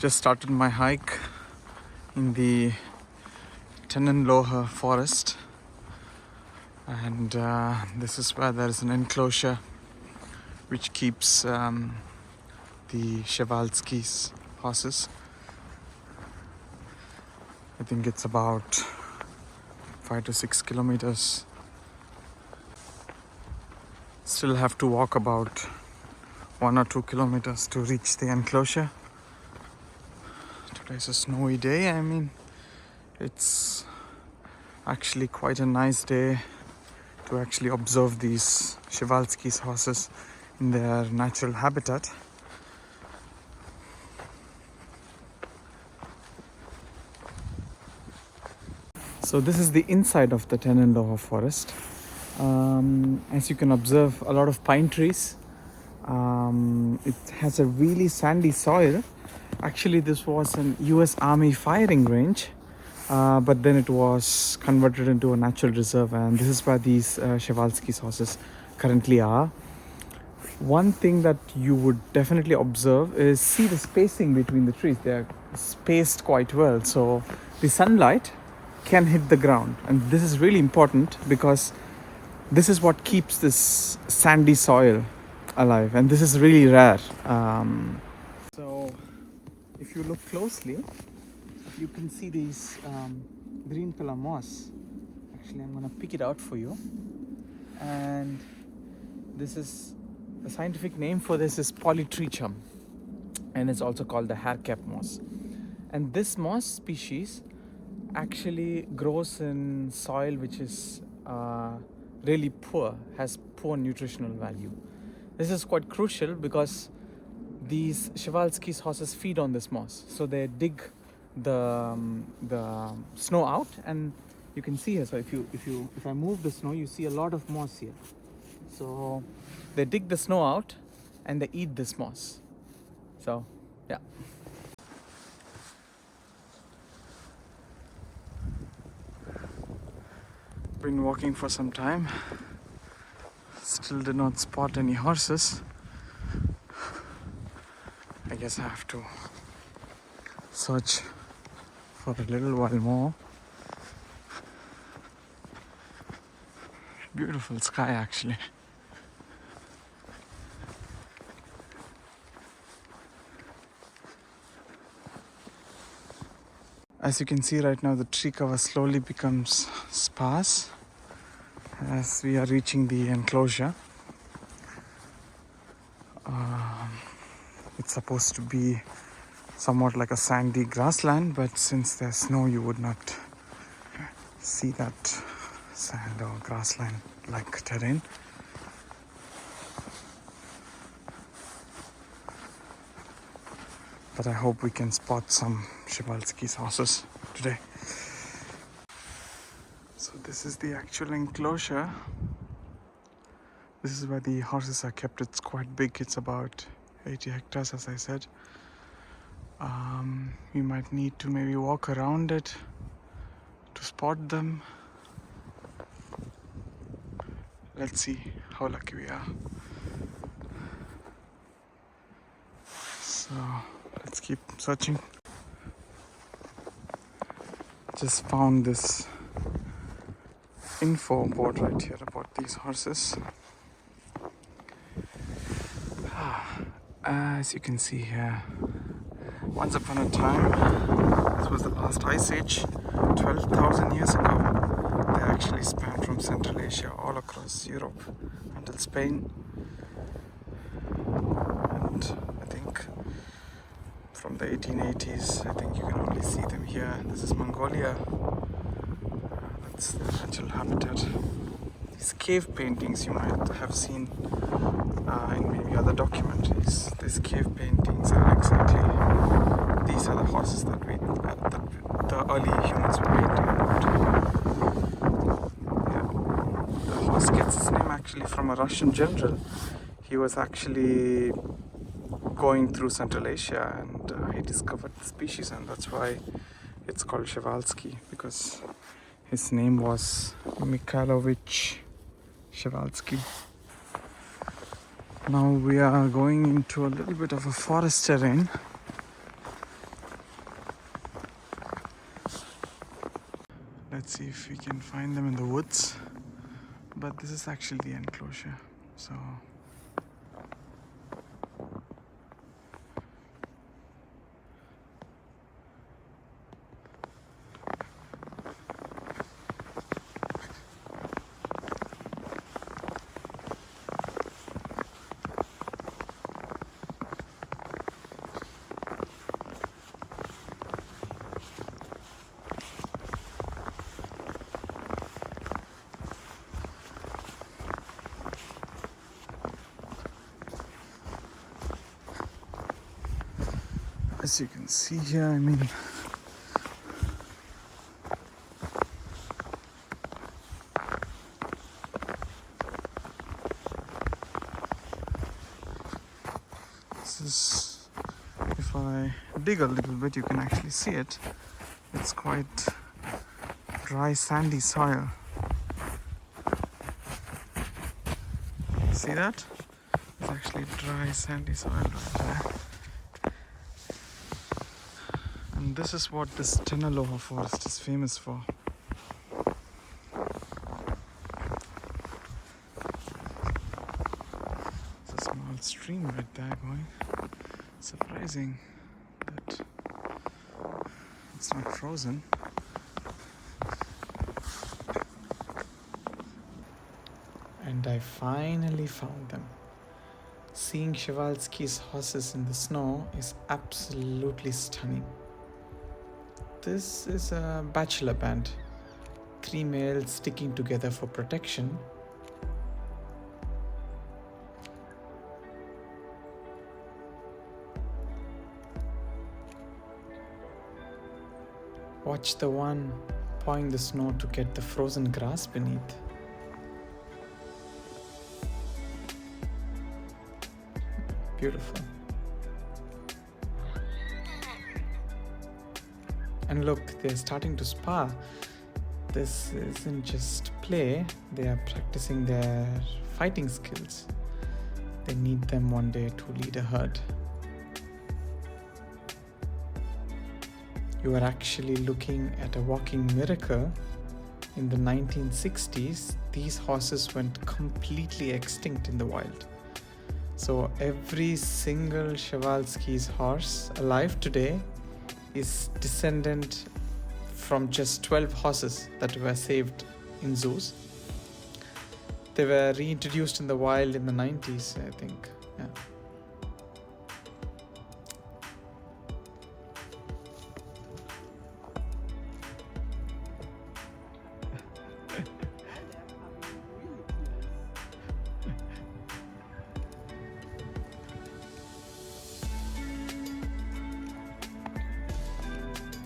just started my hike in the Tenenlohe forest, and this is where there is an enclosure which keeps the Przewalski's horses. I think it's about 5 to 6 kilometers. Still have to walk about 1 or 2 kilometers to reach the enclosure. Today's a snowy day. I mean, it's actually quite a nice day to actually observe these Przewalski's horses in their natural habitat. So this is the inside of the Tenenlohe forest. As you can observe, a lot of pine trees. It has a really sandy soil. Actually, this was an US Army firing range, but then it was converted into a natural reserve, and this is where these Przewalski's horses currently are. One thing that you would definitely observe is see the spacing between the trees. They are spaced quite well, so the sunlight can hit the ground, and this is really important because this is what keeps this sandy soil alive, and this is really rare. So if you look closely, you can see these green pillar moss. Actually, I'm going to pick it out for you, and this is the scientific name for this is Polytrichum, and it's also called the haircap moss. And this moss species actually grows in soil which is really poor, has poor nutritional value. This is quite crucial because these Przewalski's horses feed on this moss. So they dig the snow out, and you can see here. So if I move the snow, you see a lot of moss here. So they dig the snow out and they eat this moss. So yeah. Been walking for some time. Still did not spot any horses. I guess I have to search for a little while more. Beautiful sky actually. As you can see right now, the tree cover slowly becomes sparse as we are reaching the enclosure. It's supposed to be somewhat like a sandy grassland, but since there's snow, you would not see that sand or grassland like terrain. But I hope we can spot some Przewalski's horses today. So this is the actual enclosure. This is where the horses are kept. It's quite big. It's about 80 hectares, as I said. We might need to maybe walk around it to spot them. Let's see how lucky we are. So let's keep searching. Just found this info board right here about these horses. As you can see here, once upon a time, this was the last ice age, 12,000 years ago. They actually spanned from Central Asia all across Europe until Spain. And I think from the 1880s, I think you can only see them here. This is Mongolia. That's their natural habitat. These cave paintings you might have seen in maybe other documentaries. These cave paintings are exactly, these are the horses that the early humans were painting about. Yeah. The horse gets its name actually from a Russian general. He was actually going through Central Asia, and he discovered the species, and that's why it's called Przewalski, because his name was Mikhailovich Przewalski. Now we are going into a little bit of a forest terrain. Let's see if we can find them in the woods. But this is actually the enclosure. So as you can see here, I mean, this is, if I dig a little bit, you can actually see it. It's quite dry, sandy soil. See that? It's actually dry, sandy soil right there. And this is what this Tenaloha forest is famous for. There's a small stream right there going. Surprising that it's not frozen. And I finally found them. Seeing Przewalski's horses in the snow is absolutely stunning. This is a bachelor band, 3 males sticking together for protection. Watch the one pawing the snow to get the frozen grass beneath. Beautiful. And look, they're starting to spar. This isn't just play, they are practicing their fighting skills. They need them one day to lead a herd. You are actually looking at a walking miracle. In the 1960s, these horses went completely extinct in the wild. So every single Przewalski's horse alive today is descendant from just 12 horses that were saved in zoos. They were reintroduced in the wild in the 90s, I think. Yeah.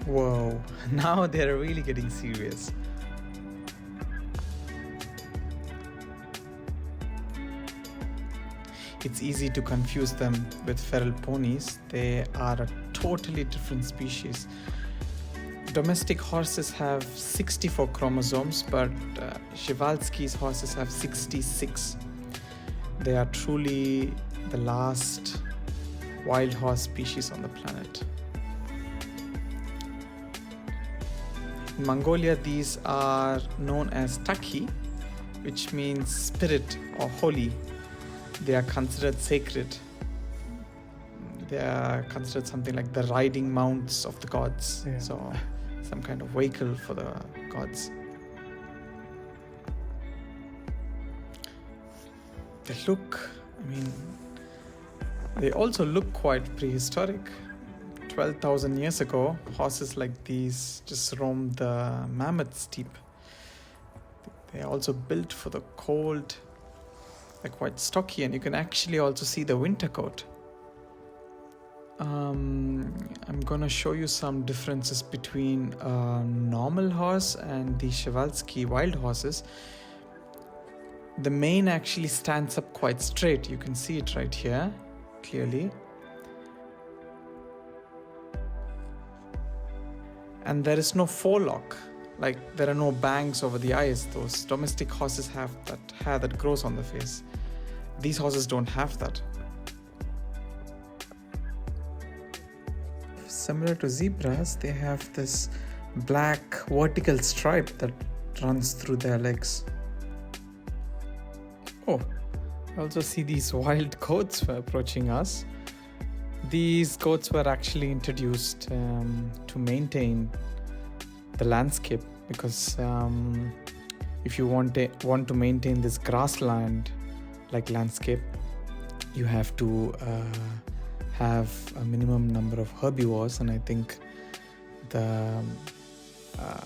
Whoa, now they're really getting serious. It's easy to confuse them with feral ponies. They are a totally different species. Domestic horses have 64 chromosomes, but Przewalski's horses have 66. They are truly the last wild horse species on the planet. In Mongolia, these are known as Takhi, which means spirit or holy. They are considered sacred. They are considered something like the riding mounts of the gods. Yeah. So, some kind of vehicle for the gods. They look, they also look quite prehistoric. 12,000 years ago, horses like these just roamed the mammoth steppe. They are also built for the cold. They're quite stocky, and you can actually also see the winter coat. I'm gonna show you some differences between a normal horse and the Przewalski wild horses. The mane actually stands up quite straight. You can see it right here, clearly. And there is no forelock, like there are no bangs over the eyes. Those domestic horses have that hair that grows on the face. These horses don't have that. Similar to zebras, they have this black vertical stripe that runs through their legs. Oh, I also see these wild goats were approaching us. These goats were actually introduced to maintain the landscape, because if you want to maintain this grassland like landscape, you have to have a minimum number of herbivores, and I think the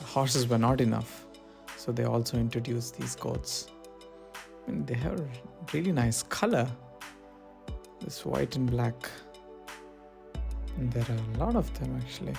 horses were not enough, so they also introduced these goats. And they have a really nice color, this white and black, and there are a lot of them actually.